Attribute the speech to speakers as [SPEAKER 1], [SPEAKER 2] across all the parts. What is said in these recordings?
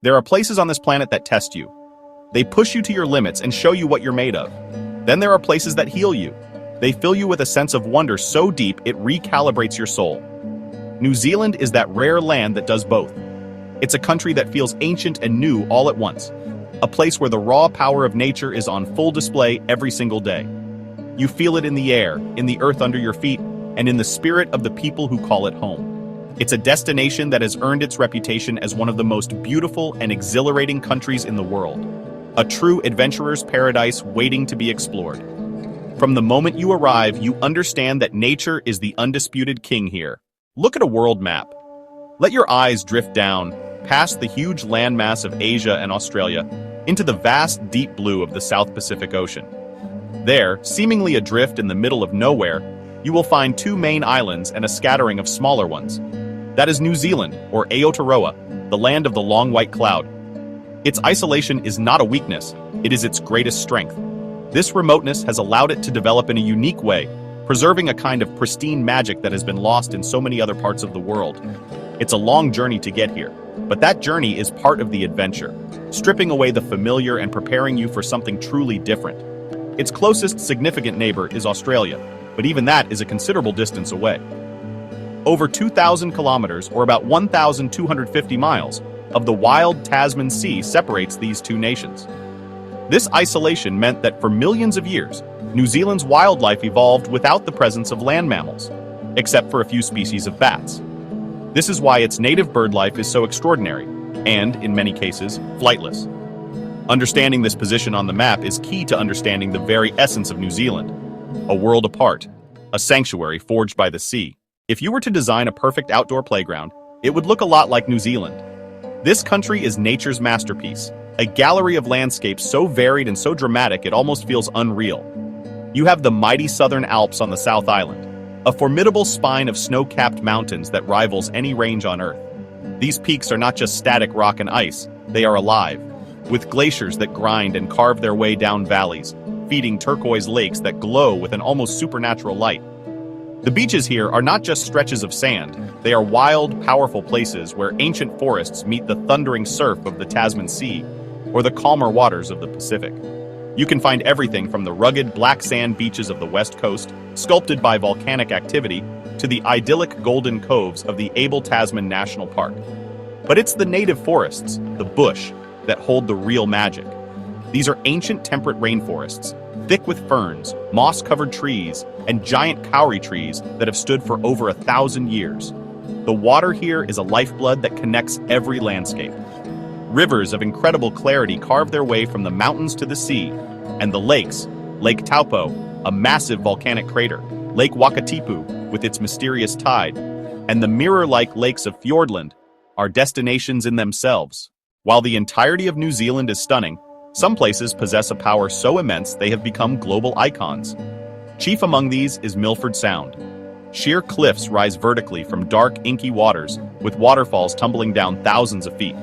[SPEAKER 1] There are places on this planet that test you. They push you to your limits and show you what you're made of. Then there are places that heal you. They fill you with a sense of wonder so deep it recalibrates your soul. New Zealand is that rare land that does both. It's a country that feels ancient and new all at once. A place where the raw power of nature is on full display every single day. You feel it in the air, in the earth under your feet, and in the spirit of the people who call it home. It's a destination that has earned its reputation as one of the most beautiful and exhilarating countries in the world. A true adventurer's paradise waiting to be explored. From the moment you arrive, you understand that nature is the undisputed king here. Look at a world map. Let your eyes drift down, past the huge landmass of Asia and Australia, into the vast deep blue of the South Pacific Ocean. There, seemingly adrift in the middle of nowhere, you will find two main islands and a scattering of smaller ones. That is New Zealand, or Aotearoa, the land of the long white cloud. Its isolation is not a weakness, it is its greatest strength. This remoteness has allowed it to develop in a unique way, preserving a kind of pristine magic that has been lost in so many other parts of the world. It's a long journey to get here, but that journey is part of the adventure, stripping away the familiar and preparing you for something truly different. Its closest significant neighbor is Australia, but even that is a considerable distance away. Over 2,000 kilometers, or about 1,250 miles, of the wild Tasman Sea separates these two nations. This isolation meant that for millions of years, New Zealand's wildlife evolved without the presence of land mammals, except for a few species of bats. This is why its native bird life is so extraordinary, and, in many cases, flightless. Understanding this position on the map is key to understanding the very essence of New Zealand, a world apart, a sanctuary forged by the sea. If you were to design a perfect outdoor playground, it would look a lot like New Zealand. This country is nature's masterpiece, a gallery of landscapes so varied and so dramatic it almost feels unreal. You have the mighty southern Alps on the South Island, a formidable spine of snow-capped mountains that rivals any range on Earth. These peaks are not just static rock and ice, they are alive, with glaciers that grind and carve their way down valleys, feeding turquoise lakes that glow with an almost supernatural light. The beaches here are not just stretches of sand, they are wild, powerful places where ancient forests meet the thundering surf of the Tasman Sea or the calmer waters of the Pacific. You can find everything from the rugged black sand beaches of the West Coast, sculpted by volcanic activity, to the idyllic golden coves of the Abel Tasman National Park. But it's the native forests, the bush, that hold the real magic. These are ancient temperate rainforests, thick with ferns, moss-covered trees, and giant kauri trees that have stood for over 1,000 years. The water here is a lifeblood that connects every landscape. Rivers of incredible clarity carve their way from the mountains to the sea, and the lakes, Lake Taupo, a massive volcanic crater, Lake Wakatipu, with its mysterious tide, and the mirror-like lakes of Fiordland, are destinations in themselves. While the entirety of New Zealand is stunning, some places possess a power so immense they have become global icons. Chief among these is Milford Sound. Sheer cliffs rise vertically from dark, inky waters, with waterfalls tumbling down thousands of feet.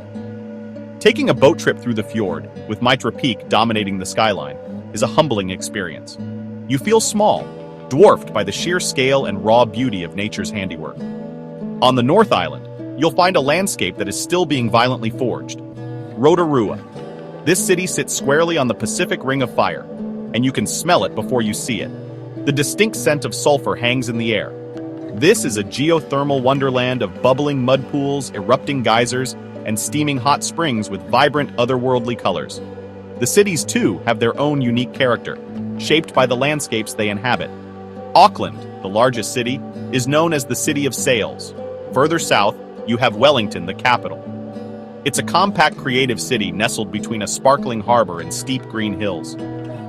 [SPEAKER 1] Taking a boat trip through the fjord, with Mitra Peak dominating the skyline, is a humbling experience. You feel small, dwarfed by the sheer scale and raw beauty of nature's handiwork. On the North Island, you'll find a landscape that is still being violently forged. Rotorua. This city sits squarely on the Pacific Ring of Fire, and you can smell it before you see it. The distinct scent of sulfur hangs in the air. This is a geothermal wonderland of bubbling mud pools, erupting geysers, and steaming hot springs with vibrant, otherworldly colors. The cities, too, have their own unique character, shaped by the landscapes they inhabit. Auckland, the largest city, is known as the City of Sails. Further south, you have Wellington, the capital. It's a compact, creative city nestled between a sparkling harbor and steep green hills.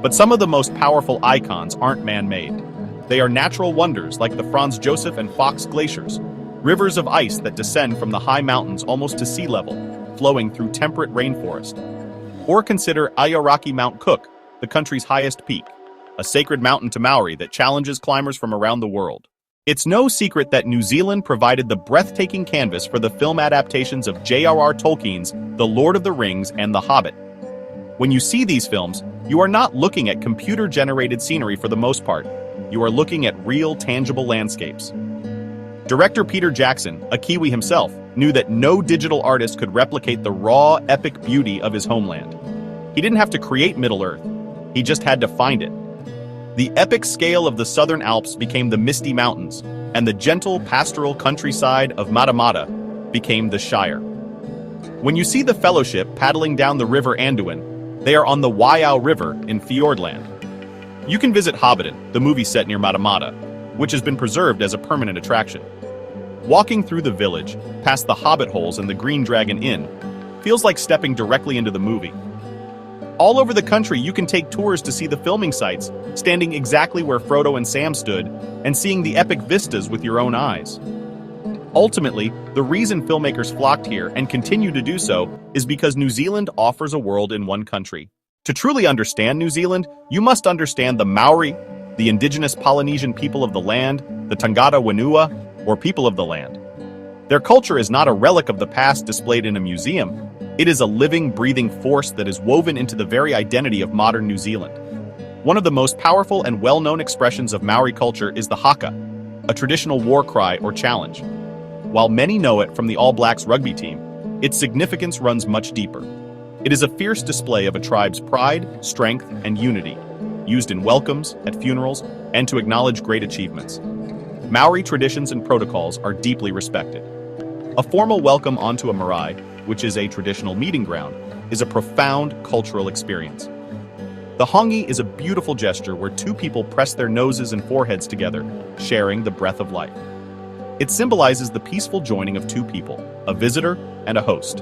[SPEAKER 1] But some of the most powerful icons aren't man-made. They are natural wonders like the Franz Josef and Fox glaciers, rivers of ice that descend from the high mountains almost to sea level, flowing through temperate rainforest. Or consider Aoraki Mount Cook, the country's highest peak, a sacred mountain to Māori that challenges climbers from around the world. It's no secret that New Zealand provided the breathtaking canvas for the film adaptations of J.R.R. Tolkien's The Lord of the Rings and The Hobbit. When you see these films, you are not looking at computer-generated scenery for the most part. You are looking at real, tangible landscapes. Director Peter Jackson, a Kiwi himself, knew that no digital artist could replicate the raw, epic beauty of his homeland. He didn't have to create Middle-earth, he just had to find it. The epic scale of the Southern Alps became the Misty Mountains, and the gentle, pastoral countryside of Matamata became the Shire. When you see the Fellowship paddling down the River Anduin, they are on the Waiau River in Fiordland. You can visit Hobbit, the movie set near Matamata, which has been preserved as a permanent attraction. Walking through the village, past the Hobbit holes and the Green Dragon Inn, feels like stepping directly into the movie. All over the country, you can take tours to see the filming sites, standing exactly where Frodo and Sam stood, and seeing the epic vistas with your own eyes. Ultimately, the reason filmmakers flocked here and continue to do so is because New Zealand offers a world in one country. To truly understand New Zealand, you must understand the Māori, the indigenous Polynesian people of the land, the Tangata Whenua, or people of the land. Their culture is not a relic of the past displayed in a museum. It is a living, breathing force that is woven into the very identity of modern New Zealand. One of the most powerful and well-known expressions of Maori culture is the haka, a traditional war cry or challenge. While many know it from the All Blacks rugby team, its significance runs much deeper. It is a fierce display of a tribe's pride, strength, and unity, used in welcomes, at funerals, and to acknowledge great achievements. Maori traditions and protocols are deeply respected. A formal welcome onto a marae, which is a traditional meeting ground, is a profound cultural experience. The hongi is a beautiful gesture where two people press their noses and foreheads together, sharing the breath of life. It symbolizes the peaceful joining of two people, a visitor and a host.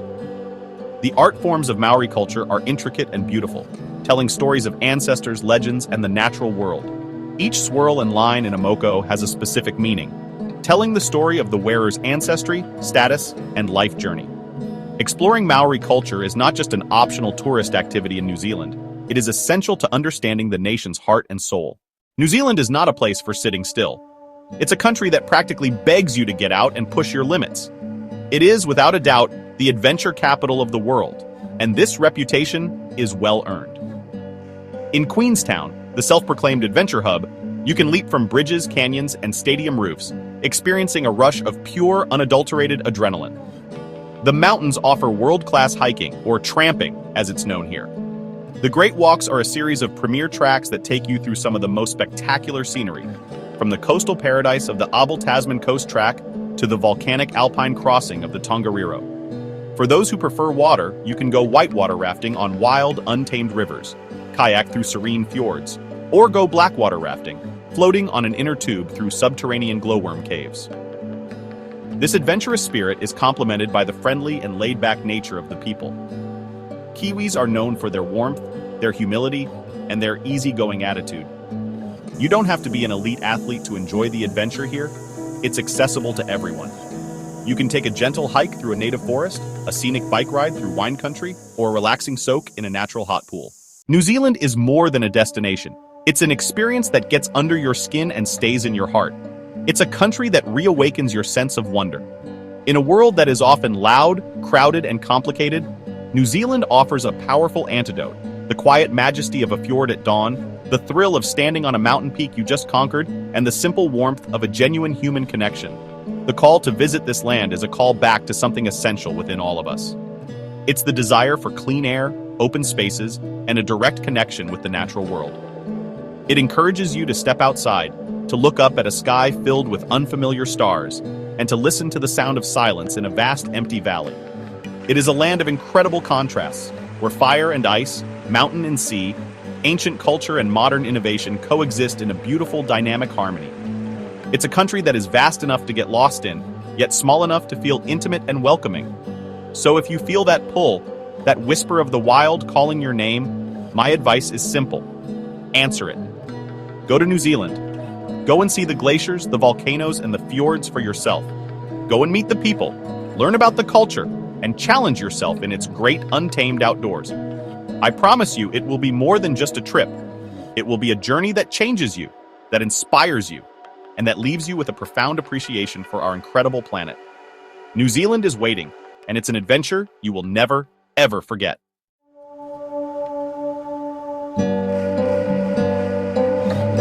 [SPEAKER 1] The art forms of Maori culture are intricate and beautiful, telling stories of ancestors, legends, and the natural world. Each swirl and line in a moko has a specific meaning, telling the story of the wearer's ancestry, status, and life journey. Exploring Maori culture is not just an optional tourist activity in New Zealand, it is essential to understanding the nation's heart and soul. New Zealand is not a place for sitting still. It's a country that practically begs you to get out and push your limits. It is, without a doubt, the adventure capital of the world, and this reputation is well earned. In Queenstown, the self-proclaimed adventure hub, you can leap from bridges, canyons, and stadium roofs, experiencing a rush of pure, unadulterated adrenaline. The mountains offer world-class hiking, or tramping, as it's known here. The Great Walks are a series of premier tracks that take you through some of the most spectacular scenery, from the coastal paradise of the Abel Tasman Coast Track to the volcanic Alpine crossing of the Tongariro. For those who prefer water, you can go whitewater rafting on wild, untamed rivers, kayak through serene fjords, or go blackwater rafting, floating on an inner tube through subterranean glowworm caves. This adventurous spirit is complemented by the friendly and laid-back nature of the people. Kiwis are known for their warmth, their humility, and their easygoing attitude. You don't have to be an elite athlete to enjoy the adventure here. It's accessible to everyone. You can take a gentle hike through a native forest, a scenic bike ride through wine country, or a relaxing soak in a natural hot pool. New Zealand is more than a destination. It's an experience that gets under your skin and stays in your heart. It's a country that reawakens your sense of wonder. In a world that is often loud, crowded, and complicated, New Zealand offers a powerful antidote: the quiet majesty of a fjord at dawn, the thrill of standing on a mountain peak you just conquered, and the simple warmth of a genuine human connection. The call to visit this land is a call back to something essential within all of us. It's the desire for clean air, open spaces, and a direct connection with the natural world. It encourages you to step outside, to look up at a sky filled with unfamiliar stars, and to listen to the sound of silence in a vast empty valley. It is a land of incredible contrasts, where fire and ice, mountain and sea, ancient culture and modern innovation coexist in a beautiful, dynamic harmony. It's a country that is vast enough to get lost in, yet small enough to feel intimate and welcoming. So if you feel that pull, that whisper of the wild calling your name, my advice is simple: answer it. Go to New Zealand. Go and see the glaciers, the volcanoes, and the fjords for yourself. Go and meet the people, learn about the culture, and challenge yourself in its great untamed outdoors. I promise you, it will be more than just a trip. It will be a journey that changes you, that inspires you, and that leaves you with a profound appreciation for our incredible planet. New Zealand is waiting, and it's an adventure you will never, ever forget.